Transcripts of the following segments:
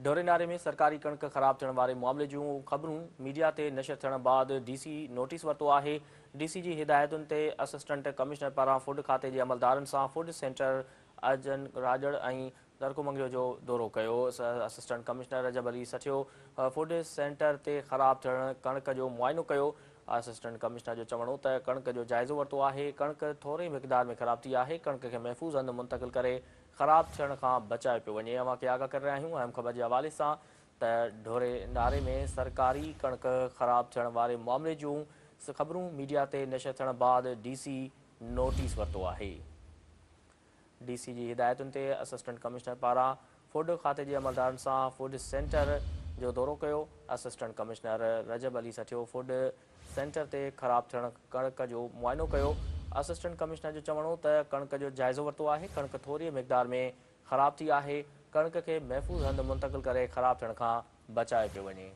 ढोरे नारे में सरकारी कणक ख़राब थियण वारे मामले जूं ख़बरूं मीडिया ते नशर थियण बाद डीसी नोटिस वरितो आहे। डीसी जी हिदायतुनि ते असिस्टेंट कमिश्नर पारां फूड खाते जे अमलदारनि सां फूड सेंटर अजन राजड़ ऐं दरकुमंगियो जो दौरो कयो। असिस्टेंट कमिश्नर रजब अली सठियो फूड सेंटर ते ख़राब थियण कणक जो मुआइनो कयो। असिस्टेंट कमिश्नर जो चवणो त कणक जो जाइज़ो वरितो आहे। कणक थोरे मिक़दार में ख़राब थी आहे। कणक खे महफ़ूज़ हंधि मुंतक़िल करे ख़राब थियण खां बचाए पियो वञे। अवां खे आगाह करे रहिया आहियूं अहम ख़बर जे हवाले सां त ढोरे नारे में सरकारी कणक ख़राब थियण वारे मामले जूं ख़बरूं मीडिया ते नशर थियण बाद डीसी नोटिस वरितो आहे। डीसी जी हिदायतुनि ते असिस्टेंट कमिश्नर पारां फूड खाते जे अमलदारनि सां फूड सेंटर जो दौरो कयो। असिस्टेंट कमिश्नर रजब अली सठियो फूड सेंटर ते ख़राब थियण कणक जो मुआइनो कयो। असिस्टेंट कमिश्नर जो चवणो त कणक जो जाइज़ो वरितो आहे। कणक थोरी मिक़दार में ख़राब थी आहे। कणक खे महफ़ूज़ हंधि मुंतक़िल करे ख़राब थियण खां बचाए पियो वञे।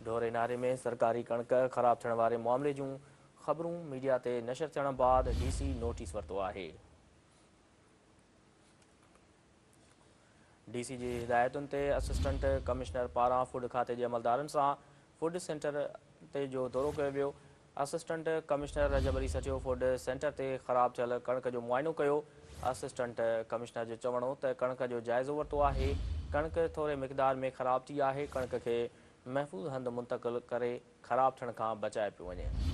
ढोरे नारे में सरकारी कणक ख़राब थियण वारे मामले जूं ख़बरूं मीडिया ते नशर थियण बाद डीसी नोटिस वरितो आहे। डीसी जी हिदायतुनि ते असिस्टेंट कमिश्नर पारां फूड खाते जे अमलदारनि सां फूड सेंटर ते जो दौरो कयो वियो। असिस्टेंट कमिश्नर रजब अली सठियो फूड सेंटर ते ख़राब थियल कणक जो मुआइनो कयो। असिस्टेंट कमिश्नर जो चवणो त कणक जो जाइज़ो वरितो आहे। कणक थोरे मिक़दार में ख़राब थी आहे। कणक खे महफ़ूज़ हंधि मुंतक़िल करे ख़राब थियण खां बचाए पियो वञे।